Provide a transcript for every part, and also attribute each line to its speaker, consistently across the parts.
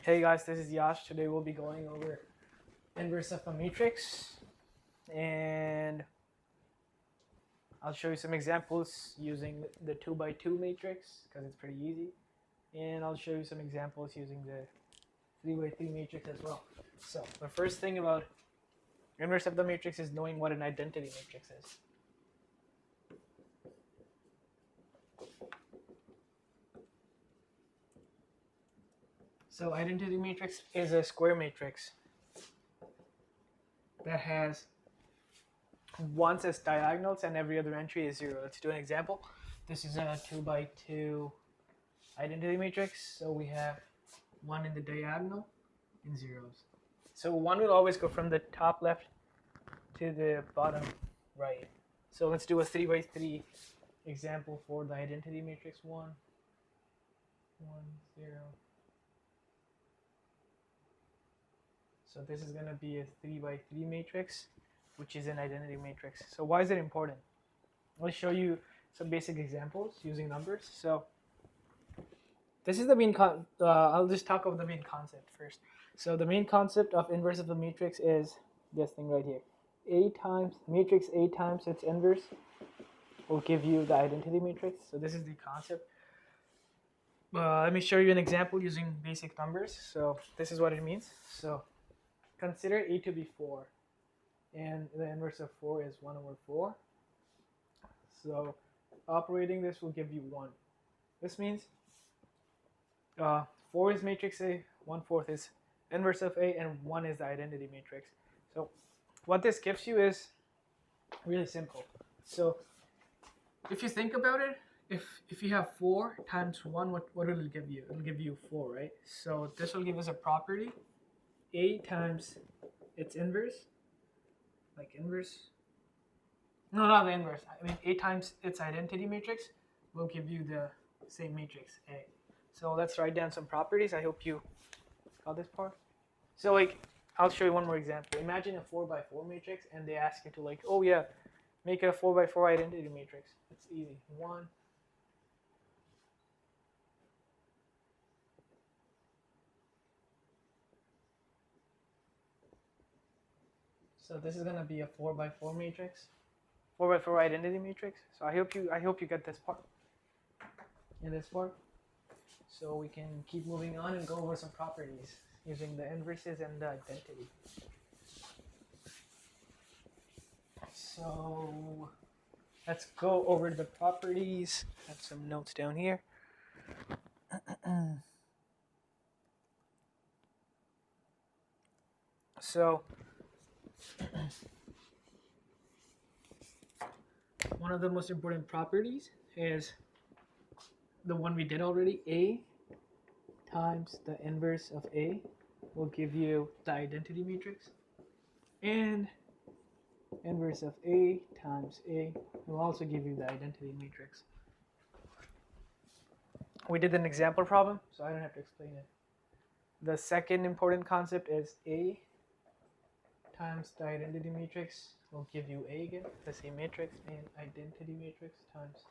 Speaker 1: Hey guys, this is Yash. Today we'll be going over inverse of a matrix, and I'll show you some examples using the 2 by 2 matrix because it's pretty easy, and I'll show you some examples using the 3 by 3 matrix as well. So the first thing about inverse of the matrix is knowing what an identity matrix is. So identity matrix is a square matrix that has once as diagonals and every other entry is 0. Let's do an example. This is a 2 by 2 identity matrix. So we have 1 in the diagonal and zeros. So 1 will always go from the top left to the bottom right. So let's do a 3 by 3 example for the identity matrix. 1, 1, 0. So this is going to be a 3 by 3 matrix, which is an identity matrix. So why is it important? I'll show you some basic examples using numbers. So this is the main I'll just talk about the main concept first. So the main concept of inverse of the matrix is this thing right here. Matrix A times its inverse will give you the identity matrix. So this is the concept. Let me show you an example using basic numbers. So this is what it means. So consider A to be 4, and the inverse of 4 is 1 over 4. So operating this will give you 1. This means 4 is matrix A, 1/4 is inverse of A, and 1 is the identity matrix. So what this gives you is really simple. So if you think about it, if you have 4 times 1, what will it give you? It will give you 4, right? So this will give us a property, A times its inverse, like inverse. No, not the inverse. I mean, A times its identity matrix will give you the same matrix, A. So let's write down some properties. I hope you got this part. So I'll show you one more example. Imagine a 4 by 4 matrix, and they ask you to oh yeah, make a 4 by 4 identity matrix. It's easy. 1. So this is gonna be a 4 by 4 matrix, 4 by 4 identity matrix. So I hope you get this part and this part. So we can keep moving on and go over some properties using the inverses and the identity. So let's go over the properties. I have some notes down here. So one of the most important properties is the one we did already. A times the inverse of A will give you the identity matrix, and inverse of A times A will also give you the identity matrix. We did an example problem, so I don't have to explain it. The second important concept is A times the identity matrix will give you A again, the same matrix, and identity matrix times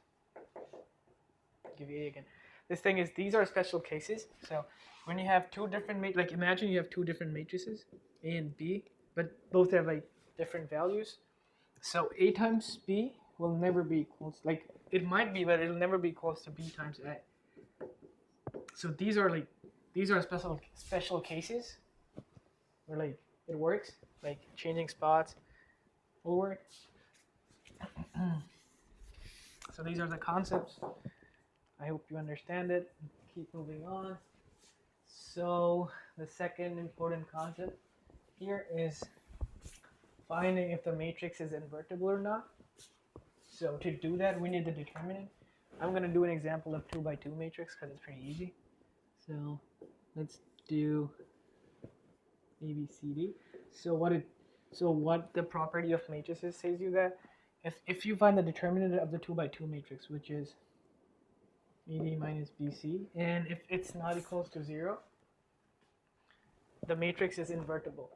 Speaker 1: give you A again. This thing is, these are special cases. So when you have two different imagine you have two different matrices, A and B, but both have different values. So A times B will never be equal. It might be, but it'll never be close to B times A. So these are special cases where it works. Changing spots will work. So these are the concepts. I hope you understand it. Keep moving on. So the second important concept here is finding if the matrix is invertible or not. So to do that, we need the determinant. I'm going to do an example of 2 by 2 matrix because it's pretty easy. So let's do ABCD. So what the property of matrices says you that if you find the determinant of the 2 by 2 matrix, which is AD minus BC, and if it's not equals to 0, the matrix is invertible.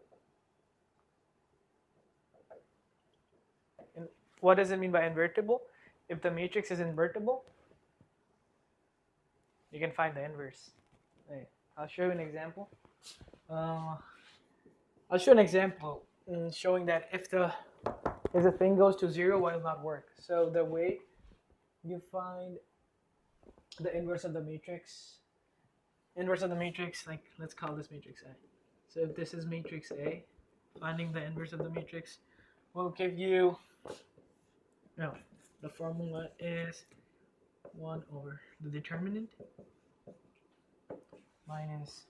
Speaker 1: And what does it mean by invertible? If the matrix is invertible, you can find the inverse. Right. I'll show you an example. I'll show an example showing that if the thing goes to 0, why will not work. So the way you find the inverse of the matrix, like let's call this matrix A. So if this is matrix A, finding the inverse of the matrix will give you, no, the formula is 1 over the determinant minus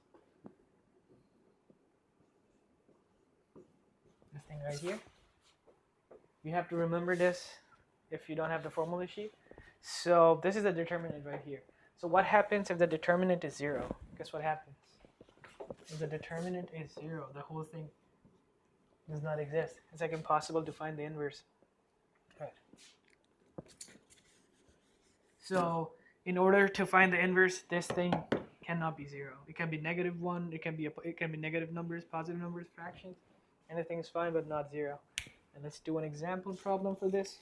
Speaker 1: this thing right here. You have to remember this if you don't have the formula sheet. So this is the determinant right here. So what happens if the determinant is 0? Guess what happens? If the determinant is 0, the whole thing does not exist. It's like impossible to find the inverse. Right. So in order to find the inverse, this thing cannot be 0. It can be -1. It can be negative numbers, positive numbers, fractions. Anything is fine, but not 0. And let's do an example problem for this.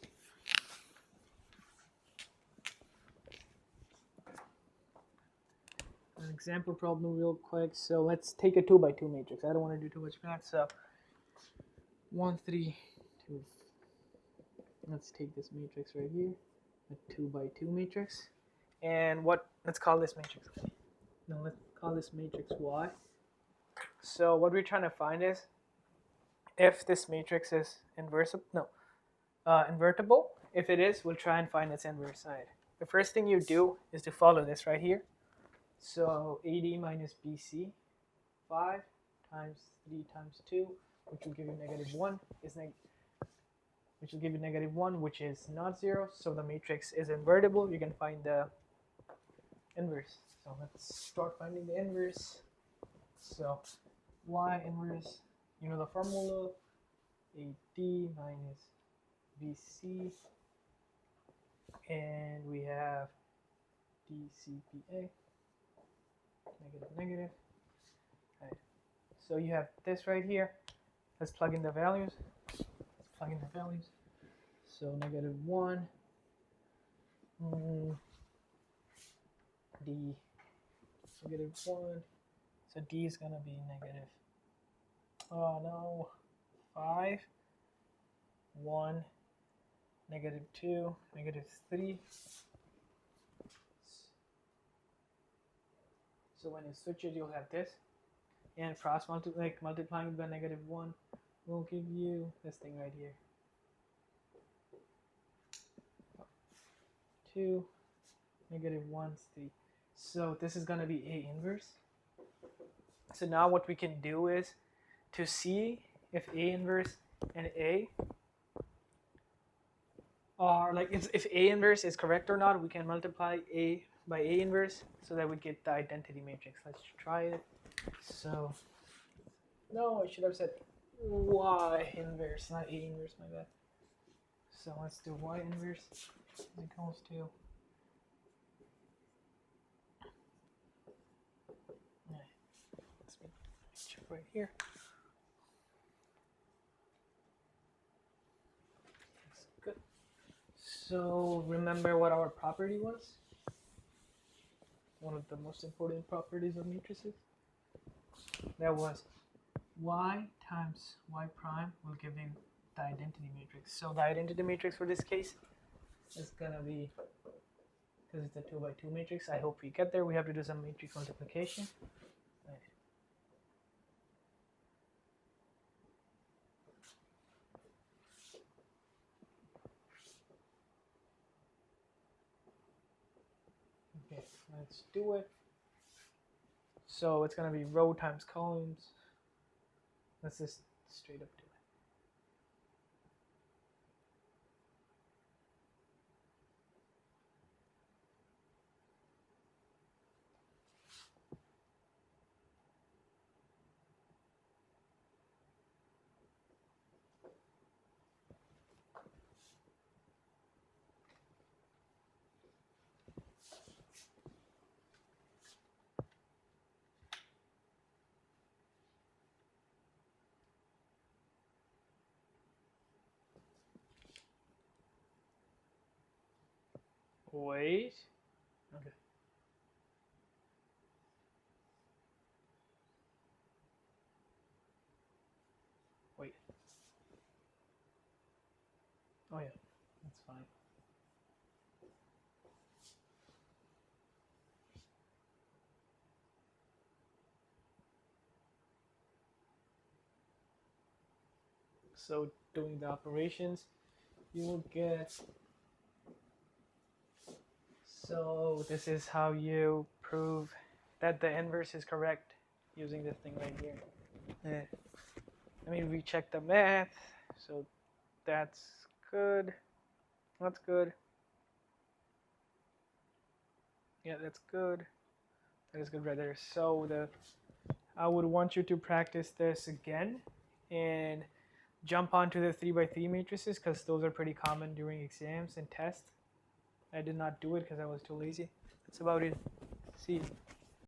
Speaker 1: An example problem real quick. So let's take a 2 by 2 matrix. I don't want to do too much math. So 1, 3, 2. Let's take this matrix right here, a 2 by 2 matrix. And let's call this matrix A. No, let's call this matrix Y. So what we're trying to find is if this matrix is invertible. If it is, we'll try and find its inverse side. The first thing you do is to follow this right here. So AD minus BC, 5 times 3 times 2, which will give you -1, which will give you -1, which is not 0. So the matrix is invertible. You can find the inverse. So let's start finding the inverse. So Y inverse, you know the formula, AD minus BC, and we have DCPA, negative. Right. So you have this right here. Let's plug in the values. So -1, D, -1. So D is gonna be negative. Oh no, 5, 1, -2, -3. So when you switch it, you'll have this, and cross multiplying by -1 will give you this thing right here. 2, -1, 3. So this is gonna be A inverse. So now what we can do is to see if A inverse and A are if A inverse is correct or not, we can multiply A by A inverse so that we get the identity matrix. Let's try it. So no, I should have said Y inverse, not A inverse, my bad. So let's do Y inverse is equals to check right here. That's good. So remember what our property was? One of the most important properties of matrices. That was Y times Y prime will give you the identity matrix. So the identity matrix for this case is gonna be, because it's a 2 by 2 matrix, I hope we get there, we have to do some matrix multiplication. Right. Okay, let's do it. So it's gonna be row times columns. Let's just straight up do it. Wait. Okay. Wait. Oh yeah, that's fine. So doing the operations, you will get, so this is how you prove that the inverse is correct using this thing right here. Let me recheck the math. So that's good. That's good. Yeah, that's good. That is good right there. So I would want you to practice this again and jump onto the 3x3 matrices because those are pretty common during exams and tests. I did not do it because I was too lazy. That's about it. See you.